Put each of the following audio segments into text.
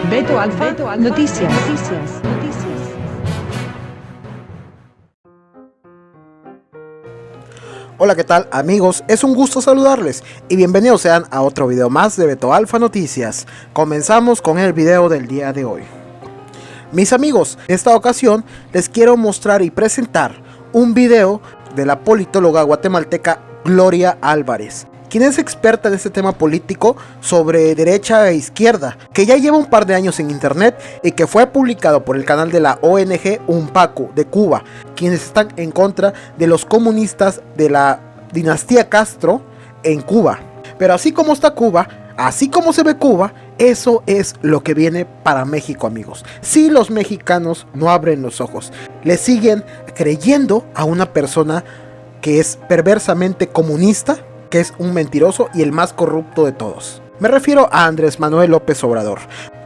Beto Alfa, Noticias. Hola, ¿qué tal amigos? Es un gusto saludarles y bienvenidos sean a otro video más de Beto Alfa Noticias. Comenzamos con el video del día de hoy. Mis amigos, en esta ocasión les quiero mostrar y presentar un video de la politóloga guatemalteca Gloria Álvarez, quien es experta en este tema político sobre derecha e izquierda, que ya lleva un par de años en internet y que fue publicado por el canal de la ONG UNPACU de Cuba, quienes están en contra de los comunistas de la dinastía Castro en Cuba. Pero así como está Cuba, así como se ve Cuba, eso es lo que viene para México, amigos. Si los mexicanos no abren los ojos, le siguen creyendo a una persona que es perversamente comunista, que es un mentiroso y el más corrupto de todos. Me refiero a Andrés Manuel López Obrador.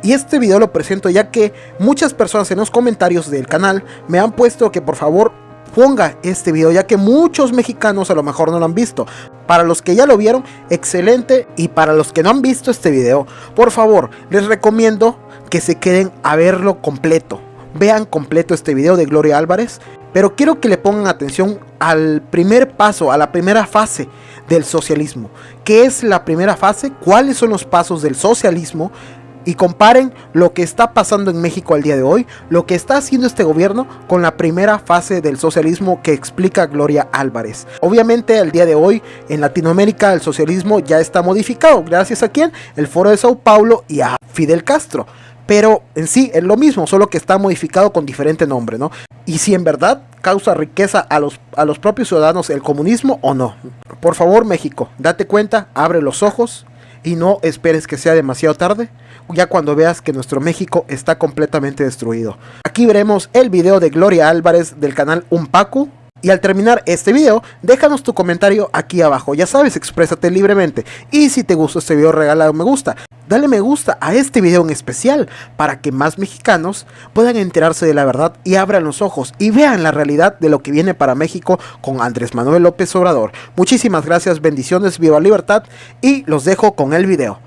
Y este video lo presento ya que muchas personas en los comentarios del canal me han puesto que por favor ponga este video, ya que muchos mexicanos a lo mejor no lo han visto. Para los que ya lo vieron, excelente, y para los que no han visto este video, por favor, les recomiendo que se queden a verlo completo. Vean completo este video de Gloria Álvarez, pero quiero que le pongan atención al primer paso, a la primera fase del socialismo. ¿Qué es la primera fase? ¿Cuáles son los pasos del socialismo? Y comparen lo que está pasando en México al día de hoy, lo que está haciendo este gobierno con la primera fase del socialismo que explica Gloria Álvarez. Obviamente al día de hoy en Latinoamérica el socialismo ya está modificado, gracias a quién, el Foro de Sao Paulo y a Fidel Castro. Pero en sí es lo mismo, solo que está modificado con diferente nombre, ¿no? Y si en verdad causa riqueza a los propios ciudadanos el comunismo o no. Por favor, México, date cuenta, abre los ojos y no esperes que sea demasiado tarde, ya cuando veas que nuestro México está completamente destruido. Aquí veremos el video de Gloria Álvarez del canal UNPACU. Y al terminar este video, déjanos tu comentario aquí abajo. Ya sabes, exprésate libremente. Y si te gustó este video, regala un me gusta. Dale me gusta a este video en especial para que más mexicanos puedan enterarse de la verdad y abran los ojos y vean la realidad de lo que viene para México con Andrés Manuel López Obrador. Muchísimas gracias, bendiciones, viva la libertad y los dejo con el video.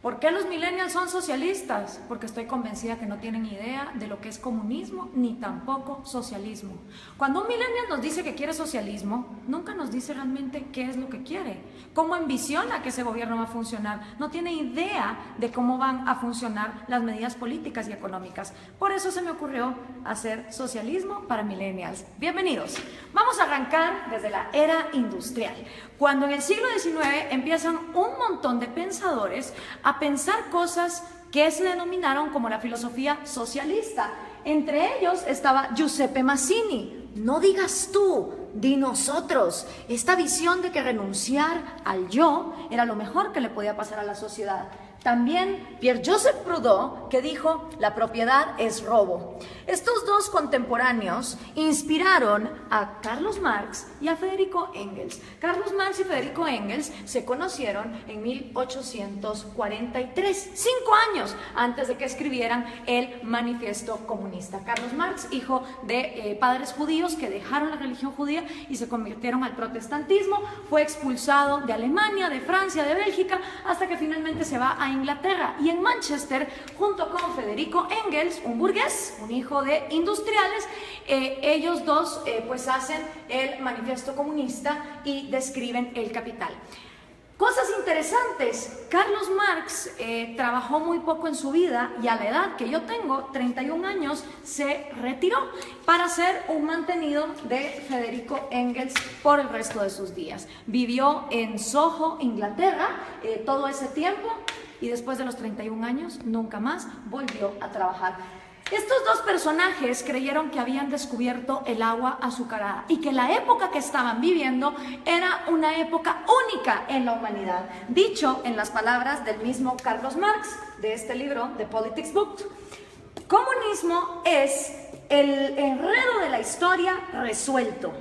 ¿Por qué los millennials son socialistas? Porque estoy convencida que no tienen idea de lo que es comunismo ni tampoco socialismo. Cuando un millennial nos dice que quiere socialismo, nunca nos dice realmente qué es lo que quiere, cómo ambiciona que ese gobierno va a funcionar. No tiene idea de cómo van a funcionar las medidas políticas y económicas. Por eso se me ocurrió hacer socialismo para millennials. Bienvenidos. Vamos a arrancar desde la era industrial, cuando en el siglo XIX empiezan un montón de pensadores a pensar cosas que se denominaron como la filosofía socialista. Entre ellos estaba Giuseppe Mazzini. No digas tú, di nosotros. Esta visión de que renunciar al yo era lo mejor que le podía pasar a la sociedad. También Pierre-Joseph Proudhon, que dijo, la propiedad es robo. Estos dos contemporáneos inspiraron a Carlos Marx y a Federico Engels. Carlos Marx y Federico Engels se conocieron en 1843, 5 años antes de que escribieran el Manifiesto Comunista. Carlos Marx, hijo de padres judíos que dejaron la religión judía y se convirtieron al protestantismo, fue expulsado de Alemania, de Francia, de Bélgica, hasta que finalmente se va a Inglaterra, y en Manchester, junto con Federico Engels, un burgués, un hijo de industriales, ellos dos pues hacen el Manifiesto Comunista y describen el capital. Cosas interesantes, Carlos Marx trabajó muy poco en su vida y a la edad que yo tengo, 31 años, se retiró para ser un mantenido de Federico Engels por el resto de sus días. Vivió en Soho, Inglaterra, todo ese tiempo, y después de los 31 años nunca más volvió a trabajar. Estos dos personajes creyeron que habían descubierto el agua azucarada y que la época que estaban viviendo era una época única en la humanidad. Dicho en las palabras del mismo Carlos Marx, de este libro, The Politics Book, comunismo es el enredo de la historia resuelto.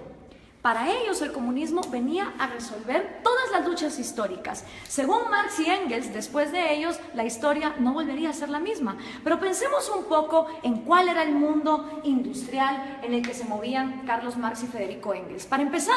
Para ellos el comunismo venía a resolver todas las luchas históricas. Según Marx y Engels, después de ellos la historia no volvería a ser la misma. Pero pensemos un poco en cuál era el mundo industrial en el que se movían Carlos Marx y Federico Engels. Para empezar,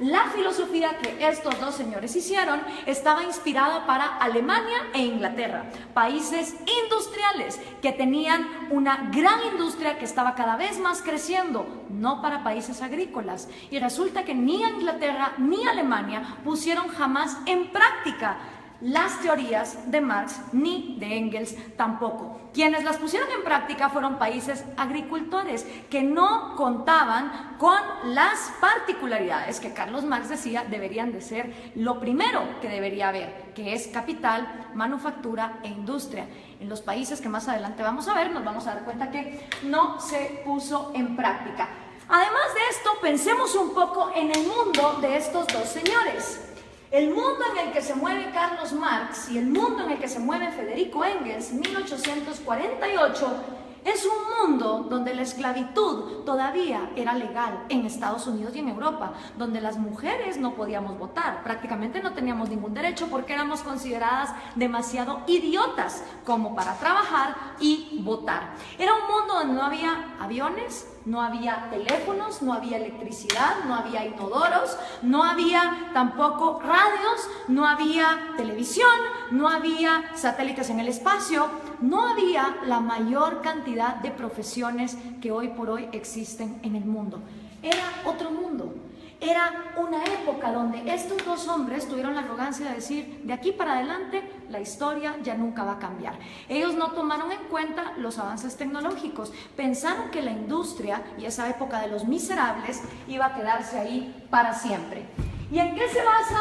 la filosofía que estos dos señores hicieron estaba inspirada para Alemania e Inglaterra, países industriales que tenían una gran industria que estaba cada vez más creciendo, no para países agrícolas. Y resulta que ni Inglaterra ni Alemania pusieron jamás en práctica las teorías de Marx ni de Engels tampoco. Quienes las pusieron en práctica fueron países agricultores que no contaban con las particularidades que Carlos Marx decía deberían de ser lo primero que debería haber, que es capital, manufactura e industria. En los países que más adelante vamos a ver, nos vamos a dar cuenta que no se puso en práctica. Además de esto, pensemos un poco en el mundo de estos dos señores. El mundo en el que se mueve Carlos Marx y el mundo en el que se mueve Federico Engels, 1848, es un mundo donde la esclavitud todavía era legal en Estados Unidos y en Europa, donde las mujeres no podíamos votar, prácticamente no teníamos ningún derecho porque éramos consideradas demasiado idiotas como para trabajar y votar. Era un mundo donde no había aviones, no había teléfonos, no había electricidad, no había inodoros, no había tampoco radios, no había televisión, no había satélites en el espacio, no había la mayor cantidad de profesiones que hoy por hoy existen en el mundo. Era otro mundo. Era una época donde estos dos hombres tuvieron la arrogancia de decir, de aquí para adelante la historia ya nunca va a cambiar. Ellos no tomaron en cuenta los avances tecnológicos, pensaron que la industria y esa época de los miserables iba a quedarse ahí para siempre. ¿Y en qué se basa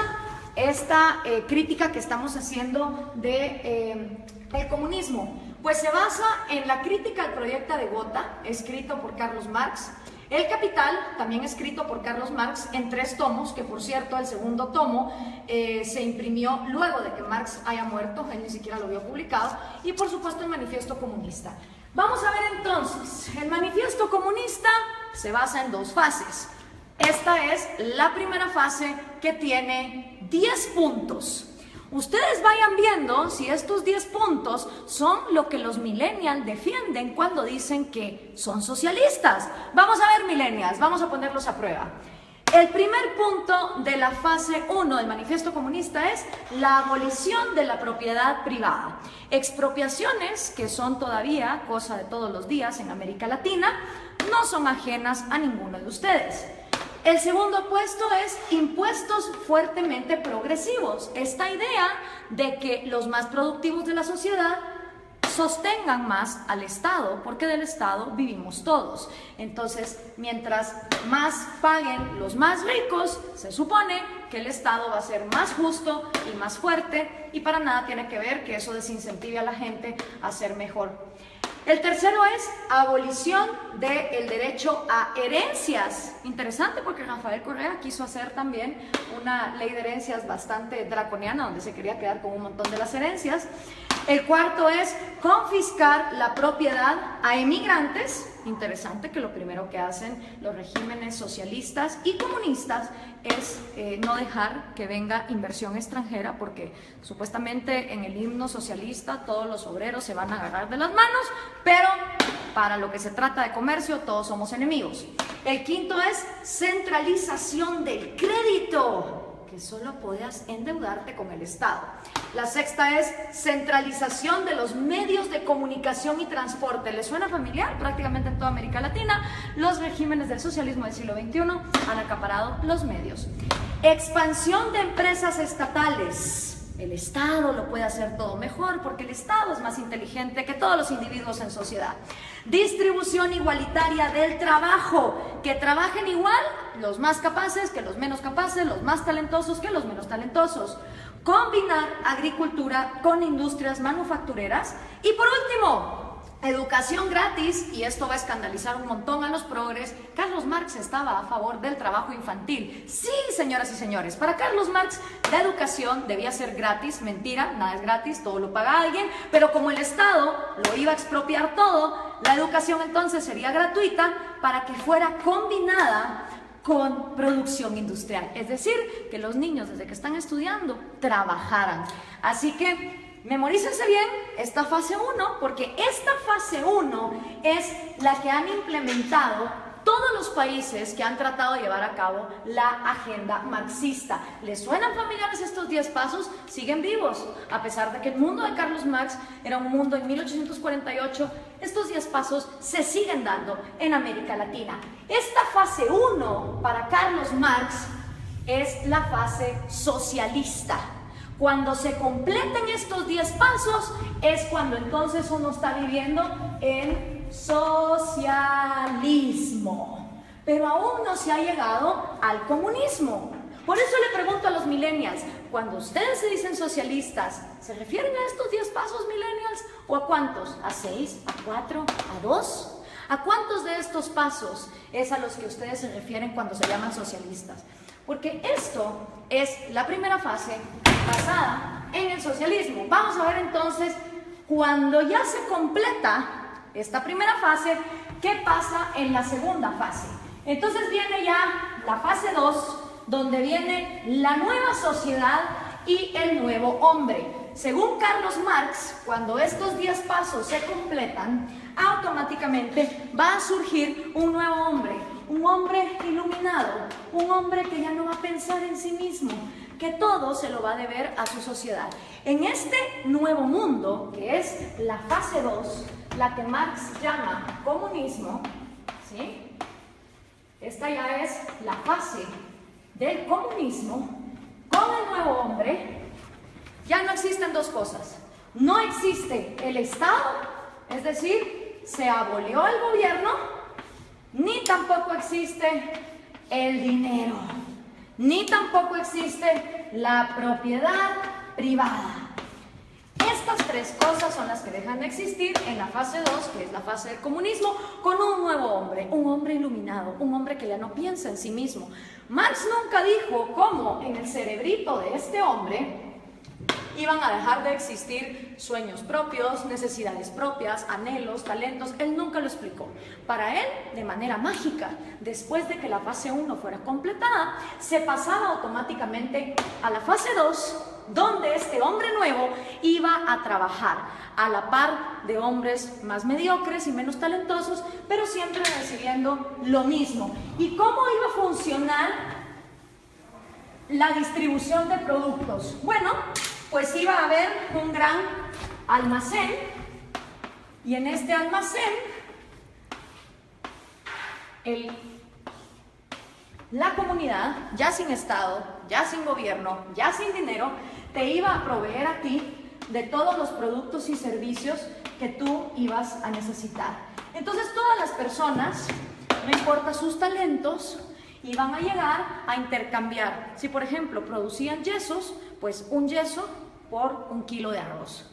esta crítica que estamos haciendo de el comunismo? Pues se basa en la crítica al proyecto de Gotha, escrito por Carlos Marx, El Capital, también escrito por Carlos Marx en 3 tomos, que por cierto el segundo tomo se imprimió luego de que Marx haya muerto, él ni siquiera lo había publicado, y por supuesto el Manifiesto Comunista. Vamos a ver entonces, el Manifiesto Comunista se basa en 2 fases. Esta es la primera fase que tiene 10 puntos. Ustedes vayan viendo si estos 10 puntos son lo que los millennials defienden cuando dicen que son socialistas. Vamos a ver, millennials, vamos a ponerlos a prueba. El primer punto de la fase 1 del Manifiesto Comunista es la abolición de la propiedad privada. Expropiaciones, que son todavía cosa de todos los días en América Latina, no son ajenas a ninguno de ustedes. El segundo puesto es impuestos fuertemente progresivos. Esta idea de que los más productivos de la sociedad sostengan más al Estado, porque del Estado vivimos todos. Entonces, mientras más paguen los más ricos, se supone que el Estado va a ser más justo y más fuerte, y para nada tiene que ver que eso desincentive a la gente a ser mejor. El tercero es abolición del derecho a herencias. Interesante porque Rafael Correa quiso hacer también una ley de herencias bastante draconiana donde se quería quedar con un montón de las herencias. El cuarto es confiscar la propiedad a emigrantes. Interesante que lo primero que hacen los regímenes socialistas y comunistas es no dejar que venga inversión extranjera, porque supuestamente en el himno socialista todos los obreros se van a agarrar de las manos, pero para lo que se trata de comercio todos somos enemigos. El quinto es centralización del crédito, que solo podías endeudarte con el Estado. La sexta es centralización de los medios de comunicación y transporte. ¿Les suena familiar? Prácticamente en toda América Latina, los regímenes del socialismo del siglo XXI han acaparado los medios. Expansión de empresas estatales. El Estado lo puede hacer todo mejor porque el Estado es más inteligente que todos los individuos en sociedad. Distribución igualitaria del trabajo, que trabajen igual los más capaces que los menos capaces, los más talentosos que los menos talentosos. Combinar agricultura con industrias manufactureras. Y por último, educación gratis, y esto va a escandalizar un montón a los progres. Carlos Marx estaba a favor del trabajo infantil. Sí, señoras y señores, para Carlos Marx la educación debía ser gratis. Mentira, nada es gratis, todo lo paga alguien, pero como el Estado lo iba a expropiar todo, la educación entonces sería gratuita para que fuera combinada con producción industrial, es decir, que los niños desde que están estudiando trabajaran. Así que memorícense bien esta fase 1, porque esta fase 1 es la que han implementado todos los países que han tratado de llevar a cabo la agenda marxista. ¿Les suenan familiares estos 10 pasos? Siguen vivos, a pesar de que el mundo de Carlos Marx era un mundo en 1848, estos 10 pasos se siguen dando en América Latina. Esta fase 1 para Carlos Marx es la fase socialista. Cuando se completen estos 10 pasos es cuando entonces uno está viviendo en socialismo, pero aún no se ha llegado al comunismo. Por eso le pregunto a los millennials, cuando ustedes se dicen socialistas, ¿se refieren a estos 10 pasos, millennials? ¿O a cuántos? ¿A 6? ¿A 4? ¿A 2? ¿A cuántos de estos pasos es a los que ustedes se refieren cuando se llaman socialistas? Porque esto es la primera fase basada en el socialismo. Vamos a ver entonces, cuando ya se completa esta primera fase, ¿qué pasa en la segunda fase? Entonces viene ya la fase 2, donde viene la nueva sociedad y el nuevo hombre. Según Carlos Marx, cuando estos 10 pasos se completan, automáticamente va a surgir un nuevo hombre, un hombre iluminado, un hombre que ya no va a pensar en sí mismo, que todo se lo va a deber a su sociedad. En este nuevo mundo, que es la fase 2, la que Marx llama comunismo, ¿sí? Esta ya es la fase del comunismo. Con el nuevo hombre ya no existen dos cosas. No existe el Estado, es decir, se abolió el gobierno, ni tampoco existe el dinero, ni tampoco existe la propiedad privada. Estas tres cosas son las que dejan de existir en la fase 2, que es la fase del comunismo, con un nuevo hombre, un hombre iluminado, un hombre que ya no piensa en sí mismo. Marx nunca dijo cómo en el cerebrito de este hombre iban a dejar de existir sueños propios, necesidades propias, anhelos, talentos. Él nunca lo explicó. Para él, de manera mágica, después de que la fase 1 fuera completada, se pasaba automáticamente a la fase 2, donde este hombre nuevo iba a trabajar a la par de hombres más mediocres y menos talentosos, pero siempre recibiendo lo mismo. ¿Y cómo iba a funcionar la distribución de productos? Bueno, pues iba a haber un gran almacén, y en este almacén la comunidad, ya sin Estado, ya sin gobierno, ya sin dinero, te iba a proveer a ti de todos los productos y servicios que tú ibas a necesitar. Entonces todas las personas, no importa sus talentos, iban a llegar a intercambiar. Si por ejemplo producían yesos, pues un yeso por un kilo de arroz.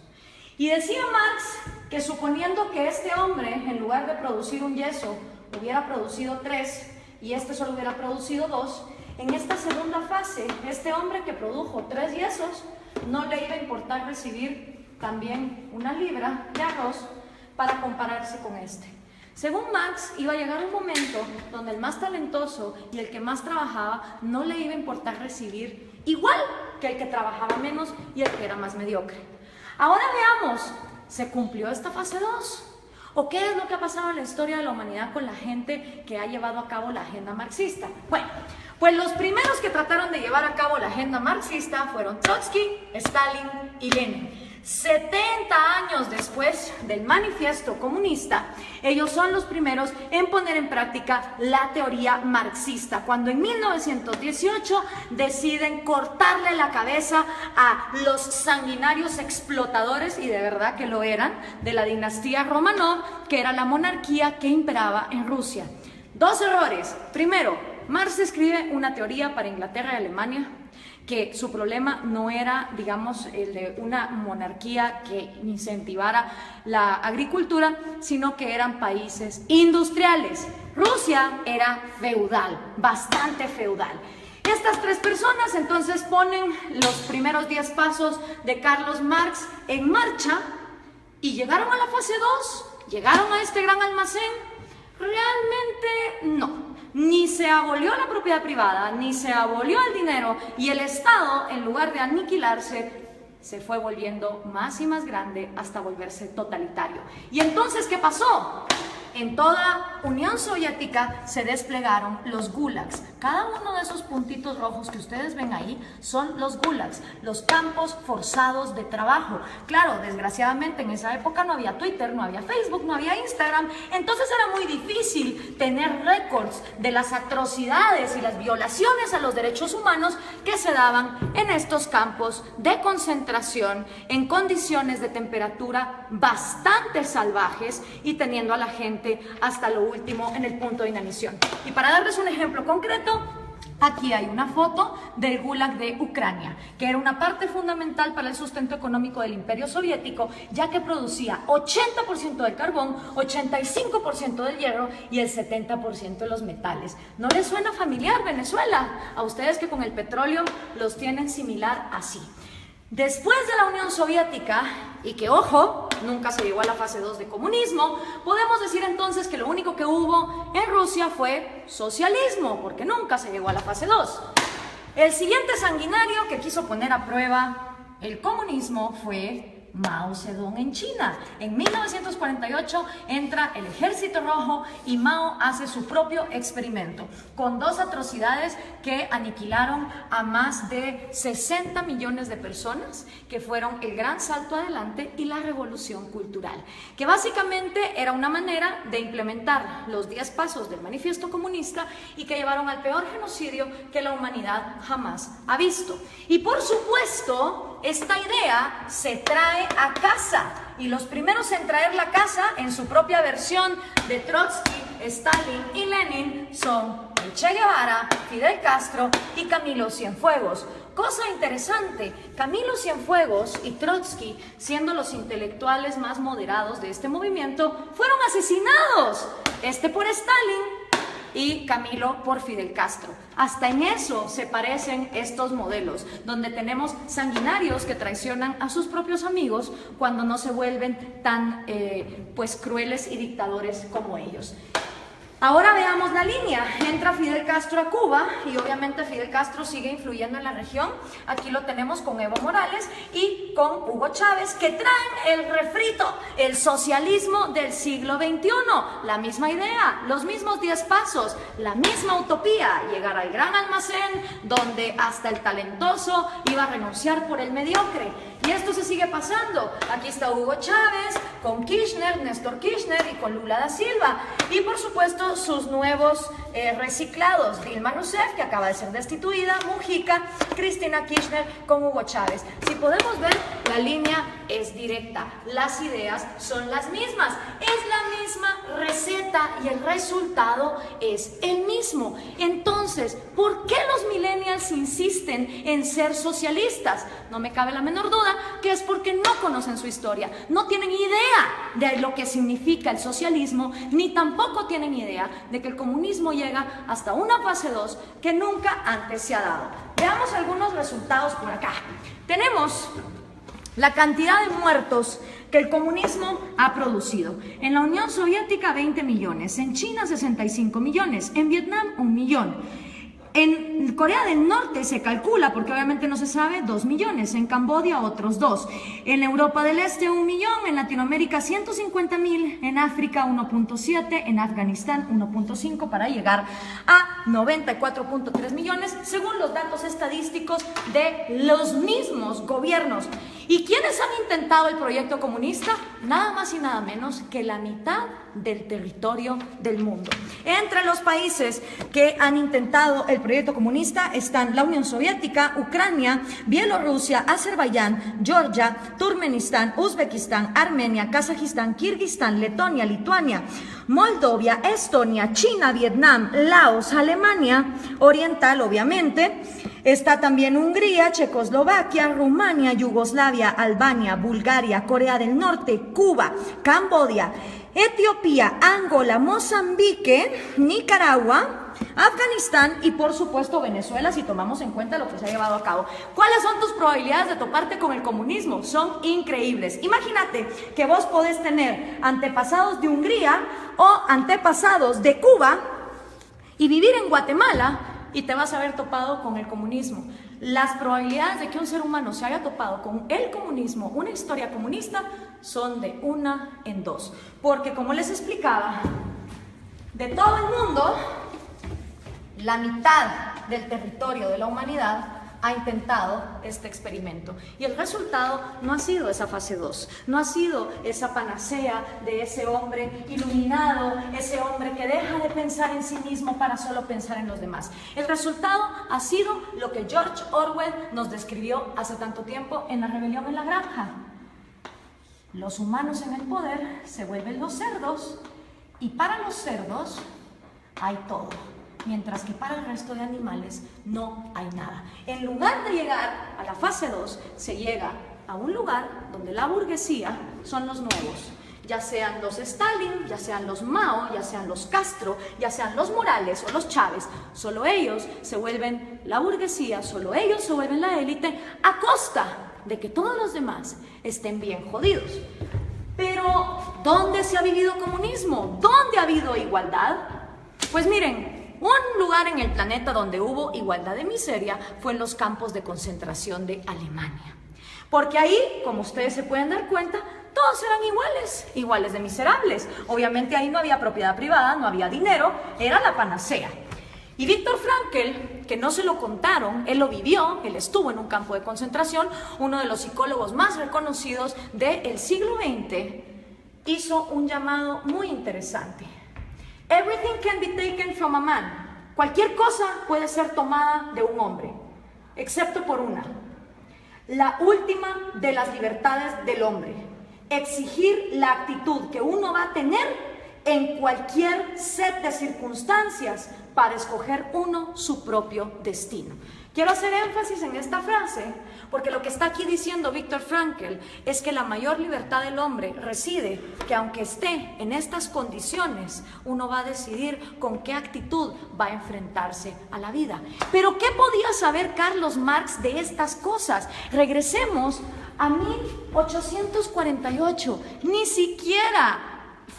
Y decía Marx que suponiendo que este hombre, en lugar de producir un yeso, hubiera producido 3 y este solo hubiera producido 2, en esta segunda fase, este hombre que produjo 3 yesos, no le iba a importar recibir también una libra de arroz para compararse con este. Según Marx, iba a llegar un momento donde el más talentoso y el que más trabajaba no le iba a importar recibir igual que el que trabajaba menos y el que era más mediocre. Ahora veamos, ¿se cumplió esta fase 2? ¿O qué es lo que ha pasado en la historia de la humanidad con la gente que ha llevado a cabo la agenda marxista? Bueno, pues los primeros que trataron de llevar a cabo la agenda marxista fueron Trotsky, Stalin y Lenin. 70 años después del manifiesto comunista, ellos son los primeros en poner en práctica la teoría marxista, cuando en 1918 deciden cortarle la cabeza a los sanguinarios explotadores, y de verdad que lo eran, de la dinastía Romanov, que era la monarquía que imperaba en Rusia. 2 errores. Primero, Marx escribe una teoría para Inglaterra y Alemania, que su problema no era, digamos, el de una monarquía que incentivara la agricultura, sino que eran países industriales. Rusia era feudal, bastante feudal. Estas 3 personas entonces ponen los primeros 10 pasos de Carlos Marx en marcha y llegaron a la fase 2, llegaron a este gran almacén. Realmente no. Ni se abolió la propiedad privada, ni se abolió el dinero, y el Estado, en lugar de aniquilarse, se fue volviendo más y más grande hasta volverse totalitario. ¿Y entonces qué pasó? En toda Unión Soviética se desplegaron los gulags. Cada uno de esos puntitos rojos que ustedes ven ahí son los gulags, los campos forzados de trabajo. Claro, desgraciadamente en esa época no había Twitter, no había Facebook, no había Instagram, entonces era muy difícil tener récords de las atrocidades y las violaciones a los derechos humanos que se daban en estos campos de concentración en condiciones de temperatura bastante salvajes y teniendo a la gente hasta lo último en el punto de inanición. Y para darles un ejemplo concreto, aquí hay una foto del Gulag de Ucrania, que era una parte fundamental para el sustento económico del Imperio Soviético, ya que producía 80% del carbón, 85% del hierro y el 70% de los metales. ¿No les suena familiar Venezuela? A ustedes que con el petróleo los tienen similar así. Después de la Unión Soviética, y que, ojo, nunca se llegó a la fase 2 de comunismo, podemos decir entonces que lo único que hubo en Rusia fue socialismo, porque nunca se llegó a la fase 2. El siguiente sanguinario que quiso poner a prueba el comunismo fue Mao Zedong en China. En 1948 entra el Ejército Rojo y Mao hace su propio experimento con dos atrocidades que aniquilaron a más de 60 millones de personas, que fueron el gran salto adelante y la revolución cultural, que básicamente era una manera de implementar los 10 pasos del manifiesto comunista y que llevaron al peor genocidio que la humanidad jamás ha visto. Y por supuesto, esta idea se trae a casa, y los primeros en traer la casa en su propia versión de Trotsky, Stalin y Lenin son el Che Guevara, Fidel Castro y Camilo Cienfuegos. Cosa interesante, Camilo Cienfuegos y Trotsky, siendo los intelectuales más moderados de este movimiento, fueron asesinados, este por Stalin y Camilo por Fidel Castro. Hasta en eso se parecen estos modelos, donde tenemos sanguinarios que traicionan a sus propios amigos cuando no se vuelven tan crueles y dictadores como ellos. Ahora veamos la línea. Entra Fidel Castro a Cuba y obviamente Fidel Castro sigue influyendo en la región. Aquí lo tenemos con Evo Morales y con Hugo Chávez, que traen el refrito, el socialismo del siglo XXI. La misma idea, los mismos 10 pasos, la misma utopía, llegar al gran almacén donde hasta el talentoso iba a renunciar por el mediocre. Y esto se sigue pasando. Aquí está Hugo Chávez con Kirchner, Néstor Kirchner y con Lula da Silva. Y por supuesto sus nuevos reciclados, Dilma Rousseff, que acaba de ser destituida, Mujica, Cristina Kirchner con Hugo Chávez. Si podemos ver, la línea es directa, las ideas son las mismas, es la misma receta y el resultado es el mismo. Entonces, ¿por qué los millennials insisten en ser socialistas? No me cabe la menor duda que es porque no conocen su historia, no tienen idea de lo que significa el socialismo, ni tampoco tienen idea de que el comunismo llega hasta una fase 2 que nunca antes se ha dado. Veamos algunos resultados por acá. Tenemos la cantidad de muertos que el comunismo ha producido. En la Unión Soviética 20 millones, en China 65 millones, en Vietnam 1 millón. En Corea del Norte se calcula, porque obviamente no se sabe, 2 millones, en Camboya otros 2, en Europa del Este 1 millón, en Latinoamérica 150.000, en África 1.7, en Afganistán 1.5, para llegar a 94.3 millones, según los datos estadísticos de los mismos gobiernos. ¿Y quiénes han intentado el proyecto comunista? Nada más y nada menos que la mitad del territorio del mundo. Entre los países que han intentado el proyecto comunista están la Unión Soviética, Ucrania, Bielorrusia, Azerbaiyán, Georgia, Turkmenistán, Uzbekistán, Armenia, Kazajistán, Kirguistán, Letonia, Lituania, Moldovia, Estonia, China, Vietnam, Laos, Alemania Oriental, obviamente. Está también Hungría, Checoslovaquia, Rumania, Yugoslavia, Albania, Bulgaria, Corea del Norte, Cuba, Camboya, Etiopía, Angola, Mozambique, Nicaragua, Afganistán y por supuesto Venezuela, si tomamos en cuenta lo que se ha llevado a cabo. ¿Cuáles son tus probabilidades de toparte con el comunismo? Son increíbles. Imagínate que vos podés tener antepasados de Hungría o antepasados de Cuba y vivir en Guatemala y te vas a haber topado con el comunismo. Las probabilidades de que un ser humano se haya topado con el comunismo, una historia comunista, son de 1 en 2. Porque como les explicaba, de todo el mundo, la mitad del territorio de la humanidad ha intentado este experimento. Y el resultado no ha sido esa fase 2, no ha sido esa panacea de ese hombre iluminado, ese hombre que deja de pensar en sí mismo para solo pensar en los demás. El resultado ha sido lo que George Orwell nos describió hace tanto tiempo en La rebelión en la granja. Los humanos en el poder se vuelven los cerdos y para los cerdos hay todo. Mientras que para el resto de animales no hay nada. En lugar de llegar a la fase 2, se llega a un lugar donde la burguesía son los nuevos. Ya sean los Stalin, ya sean los Mao, ya sean los Castro, ya sean los Morales o los Chávez. Solo ellos se vuelven la burguesía, solo ellos se vuelven la élite a costa de que todos los demás estén bien jodidos. Pero, ¿dónde se ha vivido comunismo? ¿Dónde ha habido igualdad? Pues miren, un lugar en el planeta donde hubo igualdad de miseria fue en los campos de concentración de Alemania. Porque ahí, como ustedes se pueden dar cuenta, todos eran iguales de miserables. Obviamente ahí no había propiedad privada, no había dinero, era la panacea. Y Viktor Frankl, que no se lo contaron, él lo vivió, él estuvo en un campo de concentración, uno de los psicólogos más reconocidos del siglo XX, hizo un llamado muy interesante. Everything can be taken from a man. Cualquier cosa puede ser tomada de un hombre, excepto por una. La última de las libertades del hombre. Exigir la actitud que uno va a tener en cualquier set de circunstancias para escoger uno su propio destino. Quiero hacer énfasis en esta frase porque lo que está aquí diciendo Viktor Frankl es que la mayor libertad del hombre reside que aunque esté en estas condiciones, uno va a decidir con qué actitud va a enfrentarse a la vida. Pero ¿qué podía saber Carlos Marx de estas cosas? Regresemos a 1848, ni siquiera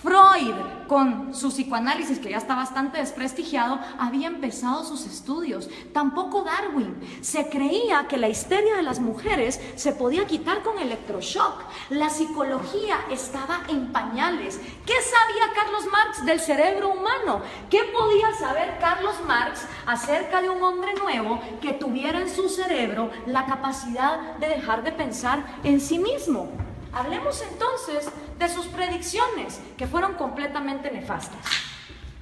Freud, con su psicoanálisis, que ya está bastante desprestigiado, había empezado sus estudios. Tampoco Darwin. Se creía que la histeria de las mujeres se podía quitar con electroshock. La psicología estaba en pañales. ¿Qué sabía Carlos Marx del cerebro humano? ¿Qué podía saber Carlos Marx acerca de un hombre nuevo que tuviera en su cerebro la capacidad de dejar de pensar en sí mismo? Hablemos entonces de sus predicciones, que fueron completamente nefastas.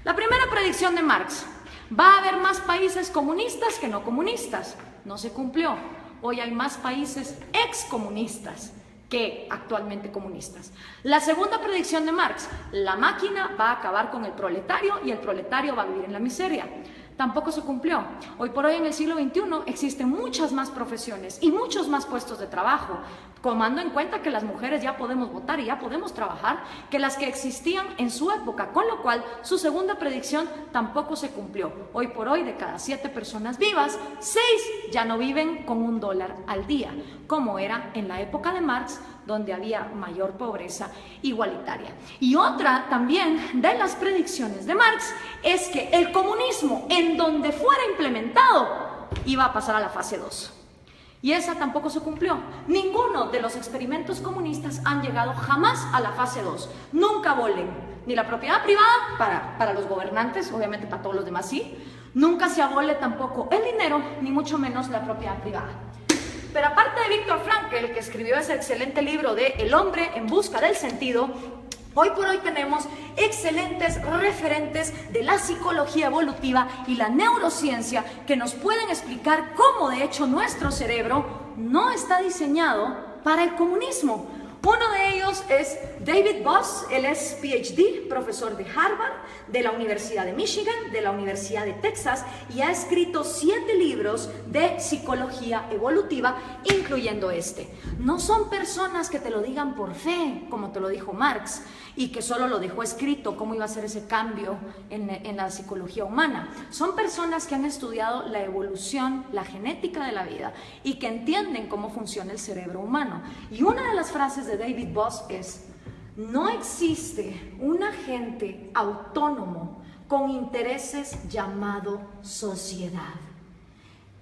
La primera predicción de Marx: va a haber más países comunistas que no comunistas. No se cumplió. Hoy hay más países excomunistas que actualmente comunistas. La segunda predicción de Marx: la máquina va a acabar con el proletario y el proletario va a vivir en la miseria. Tampoco se cumplió. Hoy por hoy en el siglo XXI existen muchas más profesiones y muchos más puestos de trabajo, tomando en cuenta que las mujeres ya podemos votar y ya podemos trabajar, que las que existían en su época, con lo cual su segunda predicción tampoco se cumplió. Hoy por hoy, de cada 7 personas vivas, 6 ya no viven con $1 al día, como era en la época de Marx, donde había mayor pobreza igualitaria. Y otra también de las predicciones de Marx es que el comunismo, en donde fuera implementado, iba a pasar a la fase 2. Y esa tampoco se cumplió. Ninguno de los experimentos comunistas han llegado jamás a la fase 2. Nunca abolen ni la propiedad privada para los gobernantes, obviamente para todos los demás sí. Nunca se abole tampoco el dinero, ni mucho menos la propiedad privada. Pero aparte de Viktor Frankl, que escribió ese excelente libro de El hombre en busca del sentido, hoy por hoy tenemos excelentes referentes de la psicología evolutiva y la neurociencia que nos pueden explicar cómo de hecho nuestro cerebro no está diseñado para el comunismo. Uno de ellos es David Boss, él es PhD, profesor de Harvard, de la Universidad de Michigan, de la Universidad de Texas, y ha escrito 7 libros de psicología evolutiva, incluyendo este. No son personas que te lo digan por fe, como te lo dijo Marx, y que solo lo dejó escrito, cómo iba a ser ese cambio en la psicología humana. Son personas que han estudiado la evolución, la genética de la vida, y que entienden cómo funciona el cerebro humano. Y una de las frases de David Boss es: no existe un agente autónomo con intereses llamado sociedad.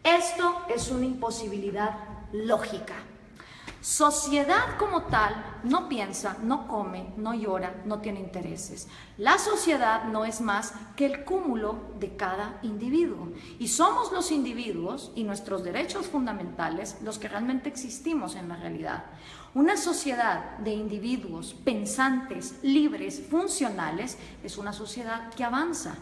Esto es una imposibilidad lógica. Sociedad como tal no piensa, no come, no llora, no tiene intereses. La sociedad no es más que el cúmulo de cada individuo. Y somos los individuos y nuestros derechos fundamentales los que realmente existimos en la realidad. Una sociedad de individuos pensantes, libres, funcionales, es una sociedad que avanza.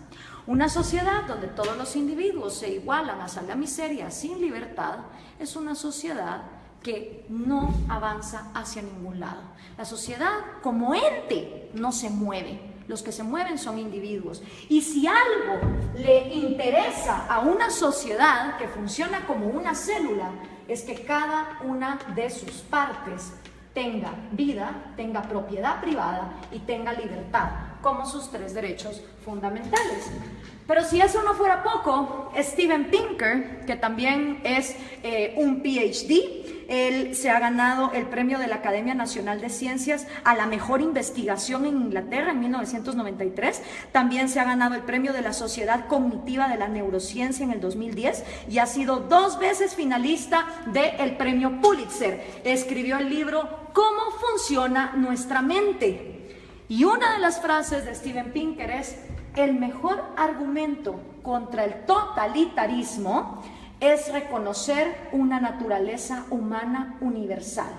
Una sociedad donde todos los individuos se igualan hasta la miseria sin libertad, es una sociedad que no avanza hacia ningún lado. La sociedad como ente no se mueve, los que se mueven son individuos. Y si algo le interesa a una sociedad que funciona como una célula, es que cada una de sus partes tenga vida, tenga propiedad privada y tenga libertad, como sus 3 derechos fundamentales. Pero si eso no fuera poco, Steven Pinker, que también es un PhD, él se ha ganado el premio de la Academia Nacional de Ciencias a la mejor investigación en Inglaterra en 1993. También se ha ganado el premio de la Sociedad Cognitiva de la Neurociencia en el 2010 y ha sido 2 veces finalista del premio Pulitzer. Escribió el libro ¿Cómo funciona nuestra mente? Y una de las frases de Steven Pinker es: el mejor argumento contra el totalitarismo es reconocer una naturaleza humana universal,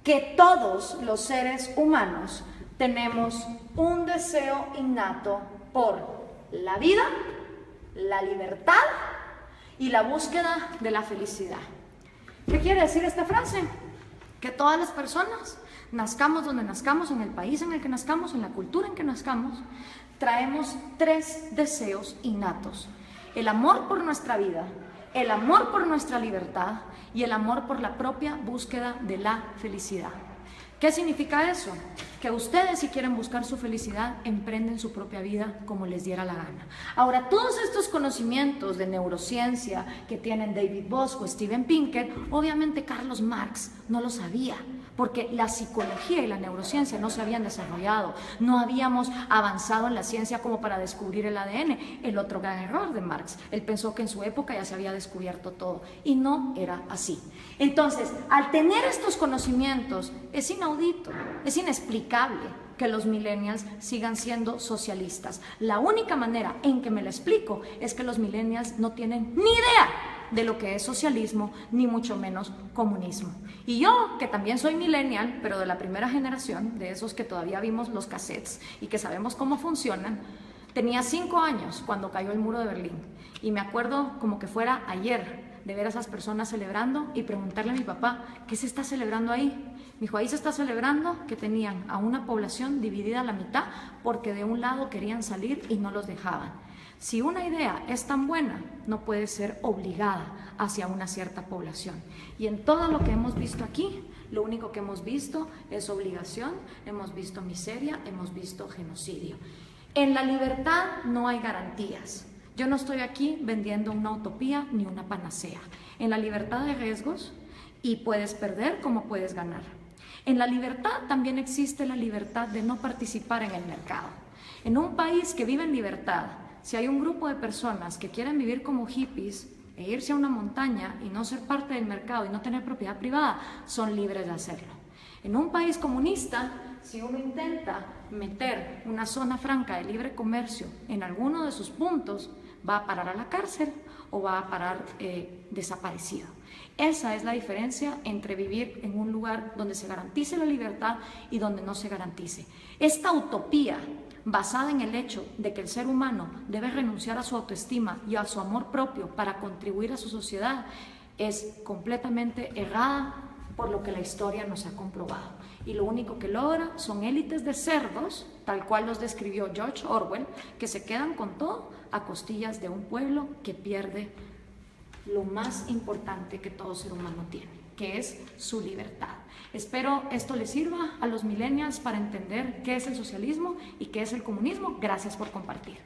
que todos los seres humanos tenemos un deseo innato por la vida, la libertad y la búsqueda de la felicidad. ¿Qué quiere decir esta frase? Que todas las personas, nazcamos donde nazcamos, en el país en el que nazcamos, en la cultura en que nazcamos, traemos 3 deseos innatos: el amor por nuestra vida, el amor por nuestra libertad y el amor por la propia búsqueda de la felicidad. ¿Qué significa eso? Que ustedes, si quieren buscar su felicidad, emprenden su propia vida como les diera la gana. Ahora, todos estos conocimientos de neurociencia que tienen David Bosch o Steven Pinker, obviamente Carlos Marx no lo sabía, porque la psicología y la neurociencia no se habían desarrollado, no habíamos avanzado en la ciencia como para descubrir el ADN, el otro gran error de Marx. Él pensó que en su época ya se había descubierto todo, y no era así. Entonces, al tener estos conocimientos, es inaudito, es inexplicable que los millennials sigan siendo socialistas. La única manera en que me lo explico es que los millennials no tienen ni idea de lo que es socialismo, ni mucho menos comunismo. Y yo, que también soy millennial, pero de la primera generación, de esos que todavía vimos los cassettes y que sabemos cómo funcionan, tenía 5 años cuando cayó el muro de Berlín. Y me acuerdo como que fuera ayer de ver a esas personas celebrando y preguntarle a mi papá, ¿qué se está celebrando ahí? Me dijo, ahí se está celebrando que tenían a una población dividida a la mitad porque de un lado querían salir y no los dejaban. Si una idea es tan buena, no puede ser obligada hacia una cierta población. Y en todo lo que hemos visto aquí, lo único que hemos visto es obligación, hemos visto miseria, hemos visto genocidio. En la libertad no hay garantías. Yo no estoy aquí vendiendo una utopía ni una panacea. En la libertad hay riesgos y puedes perder como puedes ganar. En la libertad también existe la libertad de no participar en el mercado. En un país que vive en libertad, si hay un grupo de personas que quieren vivir como hippies e irse a una montaña y no ser parte del mercado y no tener propiedad privada, son libres de hacerlo. En un país comunista, si uno intenta meter una zona franca de libre comercio en alguno de sus puntos, va a parar a la cárcel o va a parar desaparecido. Esa es la diferencia entre vivir en un lugar donde se garantice la libertad y donde no se garantice. Esta utopía basada en el hecho de que el ser humano debe renunciar a su autoestima y a su amor propio para contribuir a su sociedad, es completamente errada por lo que la historia nos ha comprobado. Y lo único que logra son élites de cerdos, tal cual los describió George Orwell, que se quedan con todo a costillas de un pueblo que pierde lo más importante que todo ser humano tiene, que es su libertad. Espero esto les sirva a los millennials para entender qué es el socialismo y qué es el comunismo. Gracias por compartir.